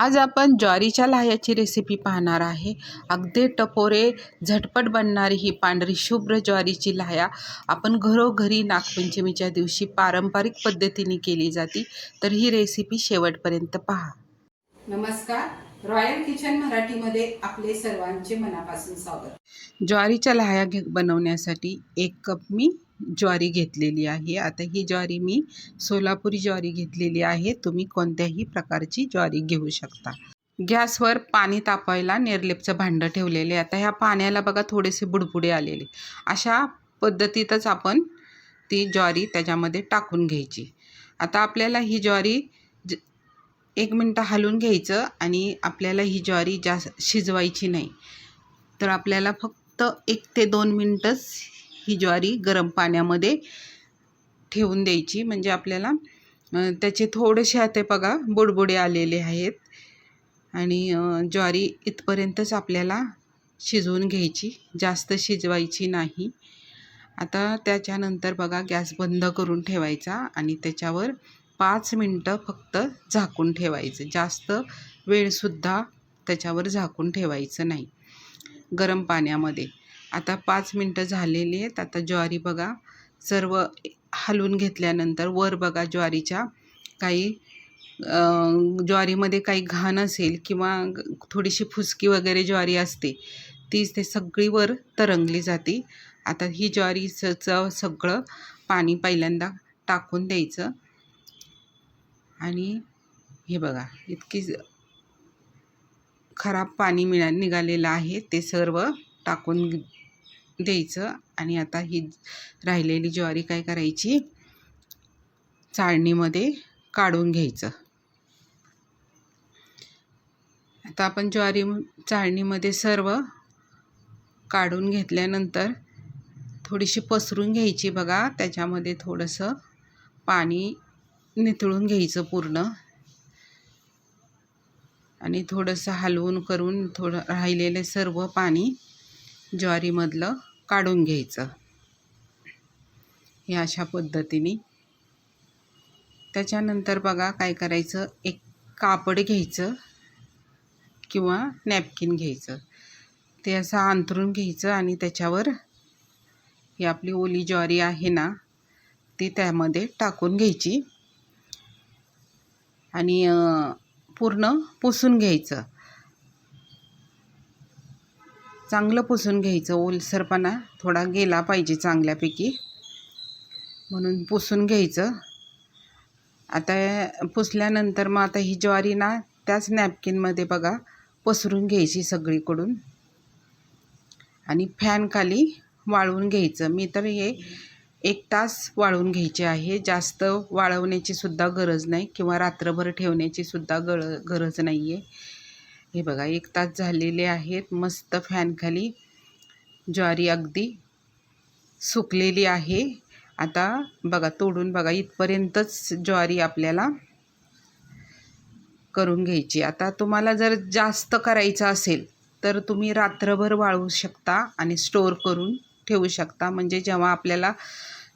आज आपण ज्वारीच्या लाह्याची रेसिपी पाहणार आहे। अगदी टपोरे झटपट बनणारी ही पांढरी शुभ्र ज्वारीची लाह्या आपण घरोघरी नागपंचमीच्या दिवशी पारंपरिक पद्धतीने केली जाते। तर ही रेसिपी शेवटपर्यंत पहा। नमस्कार, रॉयल किचन मराठीमध्ये आपले सर्वांचे मनापासून स्वागत। ज्वारीच्या लाह्या बनवण्यासाठी 1 कप मी ज्वारी घेतलेली आहे। आता ही ज्वारी मी सोलापुरी ज्वारी घेतलेली आहे। तुम्ही कोणत्याही प्रकारची ज्वारी घेऊ शकता। गॅसवर पाणी तापायला निर्लेपचं भांडं ठेवलेले। आता ह्या पाण्याला बघा थोडेसे बुडबुडे आलेले। अशा पद्धतीतच आपण ती ज्वारी त्याच्यामध्ये टाकून घ्यायची। आता आपल्याला ही ज्वारी 1 मिनिट हलवून घ्यायचं आणि आपल्याला ही ज्वारी जास्त शिजवायची नाही। तर आपल्याला फक्त 1 ते 2 मिनिटच ही ज्वारी गरम पाण्यामध्ये ठेवून द्यायची। म्हणजे आपल्याला त्याचे थोडेसे आता बघा बुडबुडे आलेले आहेत आणि ज्वारी इथपर्यंतच आपल्याला शिजवून घ्यायची, जास्त शिजवायची नाही। आता त्याच्यानंतर बघा गॅस बंद करून ठेवायचा आणि त्याच्यावर 5 मिनिटं फक्त झाकून ठेवायचं। जास्त वेळसुद्धा त्याच्यावर झाकून ठेवायचं नाही गरम पाण्यामध्ये। आता 5 मिनिटं झालेली आहेत। आता ज्वारी बघा सर्व हलवून घेतल्यानंतर वर बघा ज्वारीच्या काही ज्वारीमध्ये काही घाण असेल किंवा थोडीशी फुसकी वगैरे ज्वारी असते तीच ते सगळी वर तरंगली जाते। आता ही ज्वारीचं सगळं पाणी पहिल्यांदा टाकून द्यायचं आणि हे बघा इतकी खराब पाणी निघालेलं आहे ते सर्व टाकून द्यायचं। आणि आता ही राहिलेली ज्वारी काय करायची, चाळणीमध्ये काढून घ्यायचं। आता आपण ज्वारी चाळणीमध्ये सर्व काढून घेतल्यानंतर थोडीशी पसरून घ्यायची बघा। त्याच्यामध्ये थोडंसं पाणी निथळून घ्यायचं पूर्ण आणि थोडंसं हलवून करून थोडं राहिलेलं सर्व पाणी ज्वारीमधलं काढून घ्यायचं हे अशा पद्धतीने। त्याच्यानंतर बघा काय करायचं, एक कापड घ्यायचं किंवा नॅपकिन घ्यायचं, ते असं अंथरून घ्यायचं आणि त्याच्यावर ही आपली ओली ज्वारी आहे ना ती त्यामध्ये टाकून घ्यायची आणि पूर्ण पुसून घ्यायचं। चांगलं पुसून घ्यायचं, ओलसरपणा थोडा गेला पाहिजे चांगल्यापैकी, म्हणून पुसून घ्यायचं। आता पुसल्यानंतर मग आता ही ज्वारी ना त्याच नॅपकिनमध्ये बघा पसरून घ्यायची सगळीकडून आणि फॅन खाली वाळवून घ्यायचं। मी तर हे 1 तास वाळवून घ्यायचे आहे, जास्त वाळवण्याची सुद्धा गरज नाही किंवा रात्रभर ठेवण्याची सुद्धा गरज नाही आहे। हे बघा 1 तास झालेले आहेत। मस्त फॅन खाली ज्वारी अगदी सुकलेली आहे। आता बघा तोडून बघा इथपर्यंतच ज्वारी आपल्याला करून घ्यायची। आता तुम्हाला जर जास्त करायचं असेल तर तुम्ही रात्रभर वाळवू शकता आणि स्टोअर करून ठेवू शकता। म्हणजे जेव्हा आपल्याला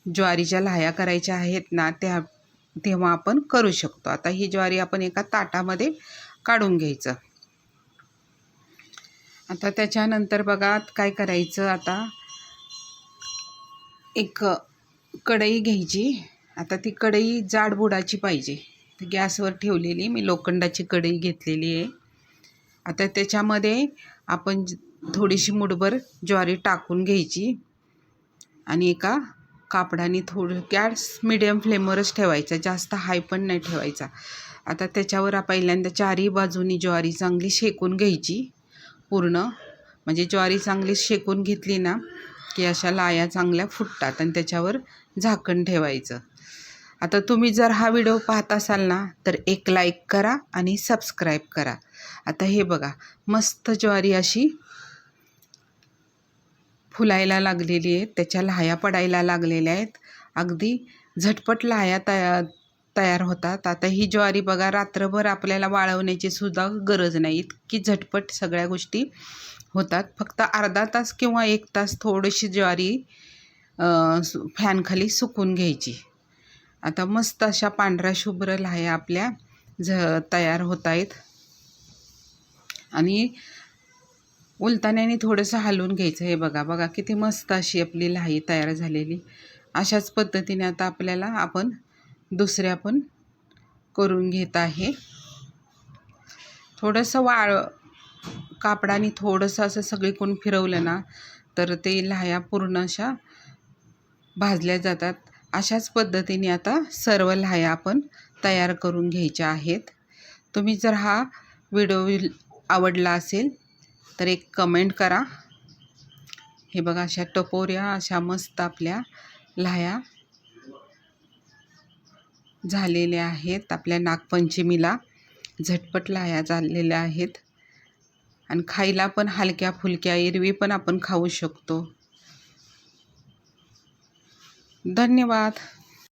ज्वारीच्या लाह्या करायच्या आहेत ना तेव्हा आपण करू शकतो। आता ही ज्वारी आपण एका ताटामध्ये काढून घ्यायचं। आता त्याच्यानंतर बघा काय करायचं, आता एक कढई घ्यायची। आता ती कढई जाड बुडाची पाहिजे। गॅसवर ठेवलेली मी लोखंडाची कढई घेतलेली आहे। आता त्याच्यामध्ये आपण थोडीशी मुठभर ज्वारी टाकून घ्यायची आणि एका कापडाने थोडं गॅस मिडियम फ्लेमवरच ठेवायचा, जास्त हाय पण नाही ठेवायचा। आता त्याच्यावर पहिल्यांदा चारही बाजूनी ज्वारी चांगली शेकून घ्यायची पूर्ण। म्हणजे ज्वारी चांगली शेकून घेतली ना की अशा लाह्या चांगल्या फुटतात आणि त्याच्यावर झाकण ठेवायचं। आता तुम्ही जर हा व्हिडिओ पाहत असाल ना तर एक लाईक करा आणि सबस्क्राईब करा। आता हे बघा मस्त ज्वारी अशी फुलायला लागलेली आहे, त्याच्या लाह्या पडायला लागलेल्या आहेत। अगदी झटपट लाह्या तयार होतात। आता ही ज्वारी बघा रात्रभर आपल्याला वाळवण्याची सुद्धा गरज नाही, इतकी झटपट सगळ्या गोष्टी होतात। फक्त अर्धा तास किंवा 1 तास थोडीशी ज्वारी फॅन खाली सुकून घ्यायची। आता मस्त अशा पांढऱ्या शुभ्र लाह्या आपल्या तयार होत आहेत। आणि उलताण्याने थोडंसं हलवून घ्यायचं. हे बघा बघा किती मस्त अशी आपली लाही तयार झालेली. अशाच पद्धतीने आता आपण दुसऱ्या पण करून घेत आहे. थोडंसं कापडाने थोडंसं असं सगळीकडून फिरवलं ना तर ते लाह्या पूर्ण अशा भाजल्या जातात. अशाच पद्धतीने आता सर्व लाह्या आपण तयार करून घ्यायच्या आहेत. तुम्ही जर हा व्हिडिओ आवडला असेल तर एक कमेंट करा. हे बघा अशा टपोऱ्या अशा मस्त आपल्या लाह्या झालेल्या आहेत. आपल्या नागपंचमीला झटपट लाह्या झालेल्या आहेत आणि खायला पण हलक्या फुलक्या एरवी पण आपण खाऊ शकतो. धन्यवाद.